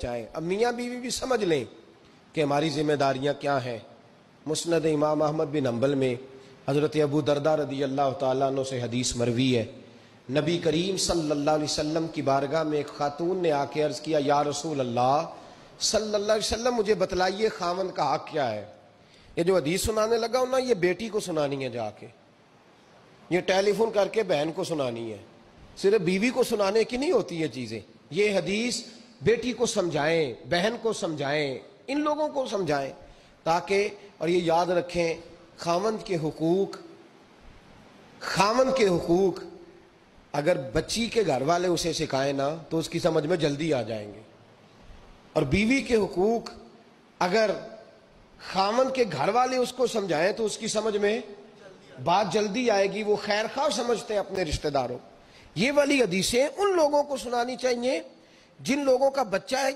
پہنچائیں. اب میاں بیوی بھی سمجھ لیں کہ ہماری ذمہ داریاں کیا ہیں. مسند امام احمد بن حنبل میں حضرت ابو درداء رضی اللہ تعالیٰ عنہ سے حدیث مروی ہے. نبی کریم صلی اللہ علیہ وسلم کی بارگاہ میں ایک خاتون نے آ کے عرض کیا، یا رسول اللہ صلی اللہ علیہ وسلم مجھے بتلائیے خاوند کا حق کیا ہے. یہ جو حدیث سنانے لگا ہوں نا، یہ بیٹی کو سنانی ہے، جا کے یہ ٹیلی فون کر کے بہن کو سنانی ہے. صرف بیوی کو سنانے کی نہیں ہوتی یہ چیزیں. یہ حدیث بیٹی کو سمجھائیں، بہن کو سمجھائیں، ان لوگوں کو سمجھائیں تاکہ، اور یہ یاد رکھیں خاوند کے حقوق اگر بچی کے گھر والے اسے سکھائیں نا تو اس کی سمجھ میں جلدی آ جائیں گے، اور بیوی کے حقوق اگر خاوند کے گھر والے اس کو سمجھائیں تو اس کی سمجھ میں بات جلدی آئے گی. وہ خیر خواہ سمجھتے ہیں اپنے رشتہ داروں. یہ والی حدیثیں ان لوگوں کو سنانی چاہیے جن لوگوں کا بچہ ہے